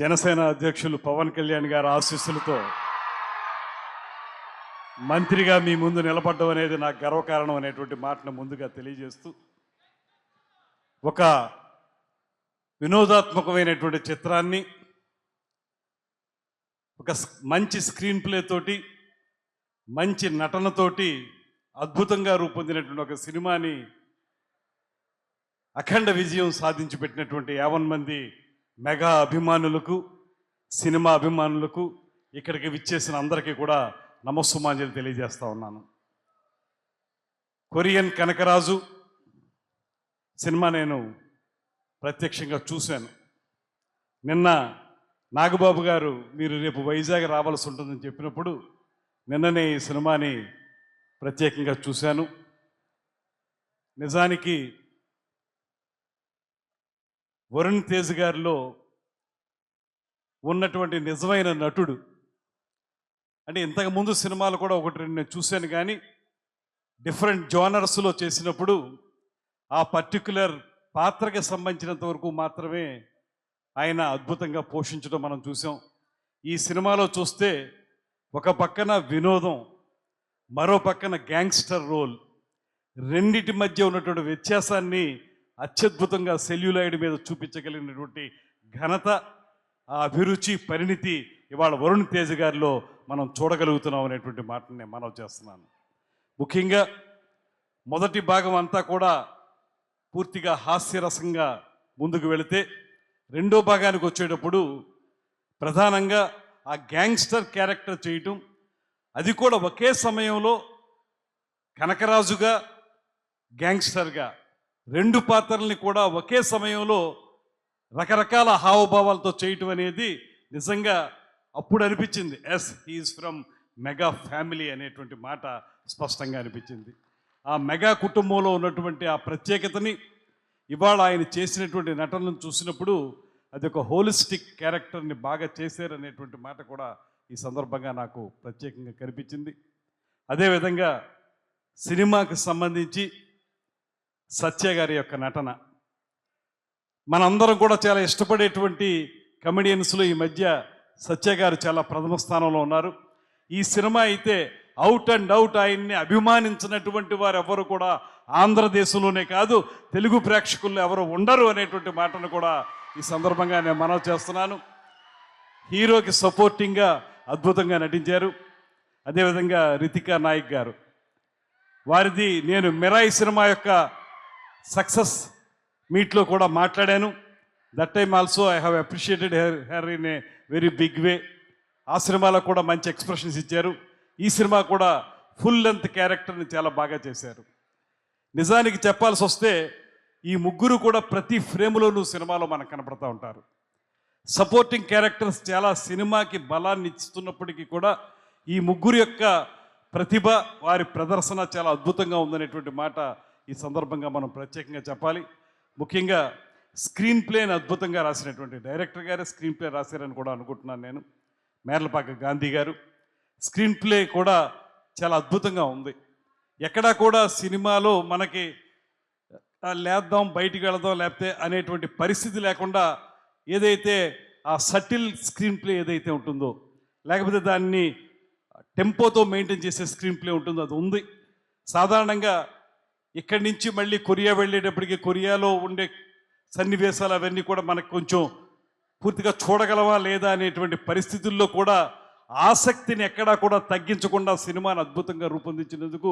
జనసేన అధ్యక్షులు పవన్ కళ్యాణ్ గారి ఆశీస్సులతో మంత్రిగా మీ ముందు నిలబడడం అనేది నాకు గర్వకారణం అనేటువంటి మాటను ముందుగా తెలియజేస్తూ ఒక వినోదాత్మకమైనటువంటి చిత్రాన్ని ఒక మంచి స్క్రీన్ ప్లే తోటి మంచి నటనతోటి అద్భుతంగా రూపొందినటువంటి ఒక సినిమాని అఖండ విజయం సాధించి పెట్టినటువంటి 50 మంది మెగా అభిమానులకు సినిమా అభిమానులకు ఇక్కడికి విచ్చేసిన అందరికీ కూడా నమస్సుమాంజలి తెలియజేస్తా ఉన్నాను. కొరియన్ కనకరాజు సినిమా నేను ప్రత్యక్షంగా చూశాను. నిన్న నాగబాబు గారు మీరు రేపు వైజాగ్ రావాల్సి ఉంటుందని చెప్పినప్పుడు నిన్ననే ఈ సినిమాని ప్రత్యేకంగా చూశాను. నిజానికి వరుణ్ తేజ్ గారిలో ఉన్నటువంటి నిజమైన నటుడు అంటే ఇంతకుముందు సినిమాలు కూడా ఒకటి రెండు నేను చూశాను, కానీ డిఫరెంట్ జోనర్స్లో చేసినప్పుడు ఆ పర్టిక్యులర్ పాత్రకి సంబంధించినంత వరకు మాత్రమే ఆయన అద్భుతంగా పోషించడం మనం చూసాం. ఈ సినిమాలో చూస్తే ఒక పక్కన వినోదం, మరో పక్కన గ్యాంగ్స్టర్ రోల్, రెండిటి మధ్య ఉన్నటువంటి వ్యత్యాసాన్ని అత్యద్భుతంగా సెల్యులాయిడ్ మీద చూపించగలిగినటువంటి ఘనత, ఆ అభిరుచి, పరిణితి ఇవాళ వరుణ్ తేజ్ గారిలో మనం చూడగలుగుతున్నాం అనేటువంటి మాటను నేను మనవి చేస్తున్నాను. ముఖ్యంగా మొదటి భాగం అంతా కూడా పూర్తిగా హాస్యరసంగా ముందుకు వెళితే రెండో భాగానికి వచ్చేటప్పుడు ప్రధానంగా ఆ గ్యాంగ్స్టర్ క్యారెక్టర్ చేయటం, అది కూడా ఒకే సమయంలో కనకరాజుగా గ్యాంగ్స్టర్గా రెండు పాత్రల్ని కూడా ఒకే సమయంలో రకరకాల హావభావాలతో చేయటం అనేది నిజంగా అప్పుడు అనిపించింది, yes he is from mega family అనేటువంటి మాట స్పష్టంగా అనిపించింది. ఆ మెగా కుటుంబంలో ఉన్నటువంటి ఆ ప్రత్యేకతని ఇవాళ ఆయన చేసినటువంటి నటనను చూసినప్పుడు అది ఒక హోలిస్టిక్ క్యారెక్టర్ని బాగా చేశారనేటువంటి మాట కూడా ఈ సందర్భంగా నాకు ప్రత్యేకంగా కనిపించింది. అదేవిధంగా సినిమాకి సంబంధించి సత్య గారి యొక్క నటన, మనందరం కూడా చాలా ఇష్టపడేటువంటి కమెడియన్స్లో ఈ మధ్య సత్య గారు చాలా ప్రథమ స్థానంలో ఉన్నారు. ఈ సినిమా అయితే అవుట్ అండ్ అవుట్ ఆయన్ని అభిమానించినటువంటి వారు ఎవరు కూడా ఆంధ్రదేశంలోనే కాదు తెలుగు ప్రేక్షకుల్లో ఎవరు ఉండరు అనేటువంటి మాటను కూడా ఈ సందర్భంగా నేను మనవి చేస్తున్నాను. హీరోకి సపోర్టింగ్గా అద్భుతంగా నటించారు. అదేవిధంగా రితికా నాయక్ గారు, వారిది నేను మిరాయి సినిమా యొక్క సక్సెస్ మీట్లో కూడా మాట్లాడాను. That time also I have appreciated her in a very big way. ఆ సినిమాలో కూడా మంచి ఎక్స్ప్రెషన్స్ ఇచ్చారు. ఈ సినిమా కూడా ఫుల్ లెంత్ క్యారెక్టర్ని చాలా బాగా చేశారు. నిజానికి చెప్పాల్సి వస్తే ఈ ముగ్గురు కూడా ప్రతి ఫ్రేమ్లోనూ సినిమాలో మనకు కనపడతా ఉంటారు. సపోర్టింగ్ క్యారెక్టర్స్ చాలా సినిమాకి బలాన్ని ఇస్తున్నప్పటికీ కూడా ఈ ముగ్గురు యొక్క ప్రతిభ, వారి ప్రదర్శన చాలా అద్భుతంగా ఉందనేటువంటి మాట ఈ సందర్భంగా మనం ప్రత్యేకంగా చెప్పాలి. ముఖ్యంగా స్క్రీన్ ప్లేని అద్భుతంగా రాసినటువంటి డైరెక్టర్ గారే స్క్రీన్ ప్లే రాశారని కూడా అనుకుంటున్నాను నేను. మేర్లపాక గాంధీ గారు స్క్రీన్ ప్లే కూడా చాలా అద్భుతంగా ఉంది. ఎక్కడా కూడా సినిమాలో మనకి లేద్దాం బయటికి వెళదాం లేకపోతే అనేటువంటి పరిస్థితి లేకుండా ఏదైతే ఆ సటిల్ స్క్రీన్ ప్లే ఏదైతే ఉంటుందో, లేకపోతే దాన్ని టెంపోతో మెయింటైన్ చేసే స్క్రీన్ ప్లే ఉంటుందో అది ఉంది. సాధారణంగా ఇక్కడి నుంచి మళ్ళీ కొరియా వెళ్ళేటప్పటికి కొరియాలో ఉండే సన్నివేశాలు అవన్నీ కూడా మనకు కొంచెం పూర్తిగా చూడగలవా లేదా అనేటువంటి పరిస్థితుల్లో కూడా ఆసక్తిని ఎక్కడా కూడా తగ్గించకుండా సినిమాను అద్భుతంగా రూపొందించినందుకు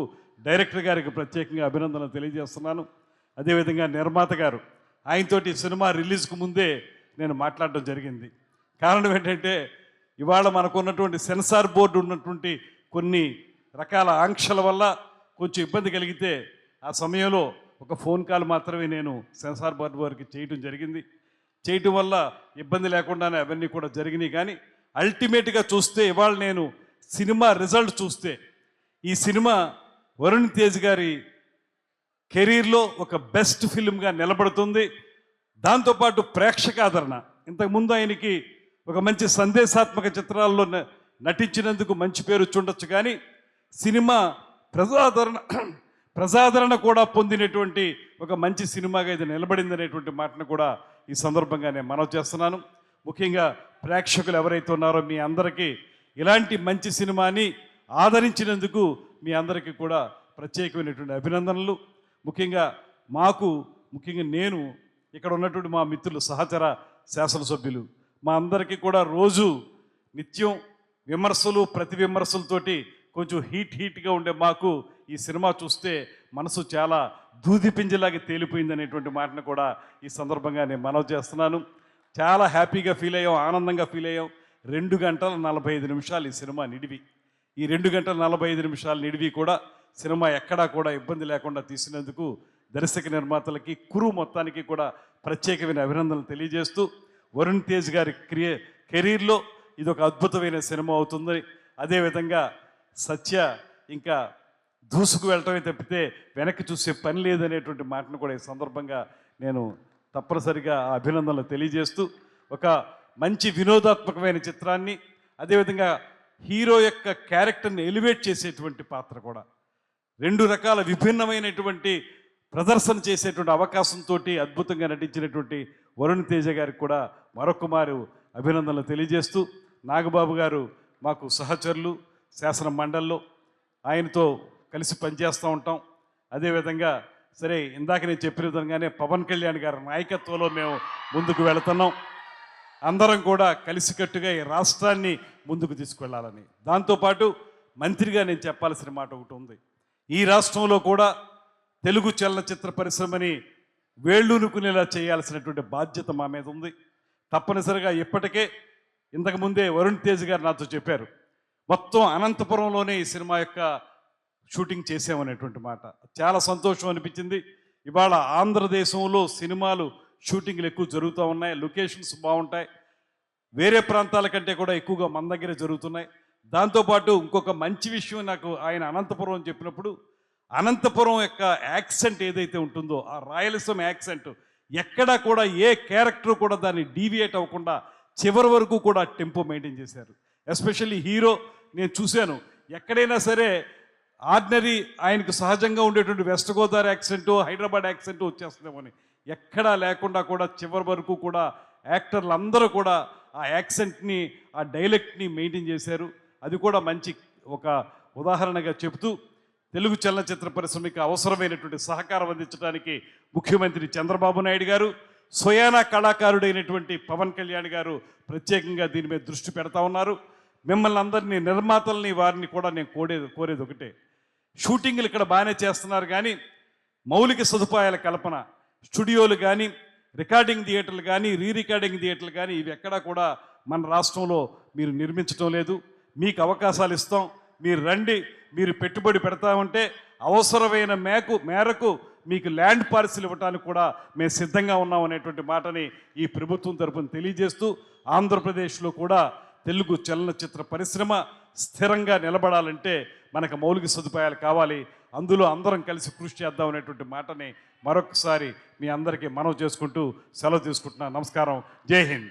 డైరెక్టర్ గారికి ప్రత్యేకంగా అభినందనలు తెలియజేస్తున్నాను. అదేవిధంగా నిర్మాత గారు, ఆయనతోటి సినిమా రిలీజ్కు ముందే నేను మాట్లాడడం జరిగింది. కారణం ఏంటంటే ఇవాళ మనకున్నటువంటి సెన్సార్ బోర్డు ఉన్నటువంటి కొన్ని రకాల ఆంక్షల వల్ల కొంచెం ఇబ్బంది కలిగితే ఆ సమయంలో ఒక ఫోన్ కాల్ మాత్రమే నేను సెన్సార్ బోర్డు వారికి చేయటం జరిగింది. చేయటం వల్ల ఇబ్బంది లేకుండానే అవన్నీ కూడా జరిగినాయి. కానీ అల్టిమేట్గా చూస్తే ఇవాళ నేను సినిమా రిజల్ట్ చూస్తే ఈ సినిమా వరుణ్ తేజ్ గారి కెరీర్లో ఒక బెస్ట్ ఫిల్మ్గా నిలబడుతుంది. దాంతోపాటు ప్రేక్షకాదరణ, ఇంతకుముందు ఆయనకి ఒక మంచి సందేశాత్మక చిత్రాల్లో నటించినందుకు మంచి పేరు చూడొచ్చు, కానీ సినిమా ప్రజాదరణ కూడా పొందినటువంటి ఒక మంచి సినిమాగా ఇది నిలబడింది అనేటువంటి మాటను కూడా ఈ సందర్భంగా నేను మనవి చేస్తున్నాను. ముఖ్యంగా ప్రేక్షకులు ఎవరైతే ఉన్నారో మీ అందరికీ ఇలాంటి మంచి సినిమాని ఆదరించినందుకు మీ అందరికీ కూడా ప్రత్యేకమైనటువంటి అభినందనలు. ముఖ్యంగా ముఖ్యంగా నేను ఇక్కడ ఉన్నటువంటి మా మిత్రులు సహచర శాసనసభ్యులు మా అందరికీ కూడా రోజు నిత్యం విమర్శలు ప్రతి విమర్శలతోటి కొంచెం హీట్గా ఉండే మాకు ఈ సినిమా చూస్తే మనసు చాలా దూది పింజలాగా తేలిపోయింది అనేటువంటి మాటను కూడా ఈ సందర్భంగా నేను మనవి చేస్తున్నాను. చాలా హ్యాపీగా ఫీల్ అయ్యాం, ఆనందంగా ఫీల్ అయ్యాం. 2 గంటల 45 నిమిషాలు ఈ సినిమా నిడివి. ఈ 2 గంటల 45 నిమిషాల నిడివి కూడా సినిమా ఎక్కడా కూడా ఇబ్బంది లేకుండా తీసినందుకు దర్శక నిర్మాతలకి కురు మొత్తానికి కూడా ప్రత్యేకమైన అభినందనలు తెలియజేస్తూ వరుణ్ తేజ్ గారి కెరీర్లో ఇది ఒక అద్భుతమైన సినిమా అవుతుంది. అదేవిధంగా సత్య ఇంకా దూసుకు వెళ్ళటమే తప్పితే వెనక్కి చూసే పని లేదనేటువంటి మాటను కూడా ఈ సందర్భంగా నేను తప్పనిసరిగా అభినందనలు తెలియజేస్తూ ఒక మంచి వినోదాత్మకమైన చిత్రాన్ని, అదేవిధంగా హీరో యొక్క క్యారెక్టర్ని ఎలివేట్ చేసేటువంటి పాత్ర కూడా 2 రకాల విభిన్నమైనటువంటి ప్రదర్శన చేసేటువంటి అవకాశంతో అద్భుతంగా నటించినటువంటి వరుణ్ తేజ గారికి కూడా మరొకమారు అభినందనలు తెలియజేస్తూ, నాగబాబు గారు మాకు సహచరులు శాసన మండలిలో, ఆయనతో కలిసి పనిచేస్తూ ఉంటాం. అదేవిధంగా సరే ఇందాక నేను చెప్పిన విధంగానే పవన్ కళ్యాణ్ గారి నాయకత్వంలో మేము ముందుకు వెళుతున్నాం. అందరం కూడా కలిసికట్టుగా ఈ రాష్ట్రాన్ని ముందుకు తీసుకువెళ్ళాలని. దాంతోపాటు మంత్రిగా నేను చెప్పాల్సిన మాట ఒకటి ఉంది. ఈ రాష్ట్రంలో కూడా తెలుగు చలనచిత్ర పరిశ్రమని వేళ్ళూనుకునేలా చేయాల్సినటువంటి బాధ్యత మా మీద ఉంది. తప్పనిసరిగా ఇప్పటికే ఇంతకుముందే వరుణ్ తేజ్ గారు నాతో చెప్పారు, మొత్తం అనంతపురంలోనే ఈ సినిమా యొక్క షూటింగ్ చేసామనేటువంటి మాట. చాలా సంతోషం అనిపించింది. ఇవాళ ఆంధ్రదేశంలో సినిమాలు షూటింగ్లు ఎక్కువ జరుగుతూ ఉన్నాయి, లొకేషన్స్ బాగుంటాయి, వేరే ప్రాంతాల కంటే కూడా ఎక్కువగా మన దగ్గరే జరుగుతున్నాయి. దాంతోపాటు ఇంకొక మంచి విషయం నాకు ఆయన అనంతపురం అని చెప్పినప్పుడు, అనంతపురం యొక్క యాక్సెంట్ ఏదైతే ఉంటుందో ఆ రాయలసీమ యాక్సెంట్ ఎక్కడా కూడా ఏ క్యారెక్టర్ కూడా దాన్ని డీవియేట్ అవ్వకుండా చివరి వరకు కూడా టెంపో మెయింటైన్ చేశారు. ఎస్పెషల్లీ హీరో నేను చూశాను, ఎక్కడైనా సరే ఆర్డినరీ ఆయనకు సహజంగా ఉండేటువంటి వెస్ట్ గోదావరి యాక్సెంటు హైదరాబాద్ యాక్సెంటు వచ్చేస్తుందేమోని ఎక్కడా లేకుండా కూడా చివరి వరకు కూడా యాక్టర్లు అందరూ కూడా ఆ యాక్సెంట్ని ఆ డైలెక్ట్ని మెయింటైన్ చేశారు. అది కూడా మంచి ఒక ఉదాహరణగా చెబుతూ తెలుగు చలనచిత్ర పరిశ్రమకి అవసరమైనటువంటి సహకారం అందించడానికి ముఖ్యమంత్రి చంద్రబాబు నాయుడు గారు, స్వయానా కళాకారుడైనటువంటి పవన్ కళ్యాణ్ గారు ప్రత్యేకంగా దీని మీద దృష్టి పెడతా ఉన్నారు. మిమ్మల్ని అందరినీ నిర్మాతల్ని వారిని కూడా నేను కోరేది ఒకటే, షూటింగ్లు ఇక్కడ బాగానే చేస్తున్నారు కానీ మౌలిక సదుపాయాల కల్పన, స్టూడియోలు కానీ రికార్డింగ్ థియేటర్లు కానీ రికార్డింగ్ థియేటర్లు కానీ ఇవి ఎక్కడా కూడా మన రాష్ట్రంలో మీరు నిర్మించడం లేదు. మీకు అవకాశాలు ఇస్తాం, మీరు రండి, మీరు పెట్టుబడి పెడతామంటే అవసరమైన మేరకు మీకు ల్యాండ్ పాలసీలు ఇవ్వడానికి కూడా మేము సిద్ధంగా ఉన్నాం అనేటువంటి మాటని ఈ ప్రభుత్వం తరపున తెలియజేస్తూ, ఆంధ్రప్రదేశ్లో కూడా తెలుగు చలనచిత్ర పరిశ్రమ స్థిరంగా నిలబడాలంటే మనకు మౌలిక సదుపాయాలు కావాలి. అందులో అందరం కలిసి కృషి చేద్దాం అనేటువంటి మాటని మరొకసారి మీ అందరికీ మనవి చేసుకుంటూ సెలవు తీసుకుంటున్నాను. నమస్కారం. జై హింద్.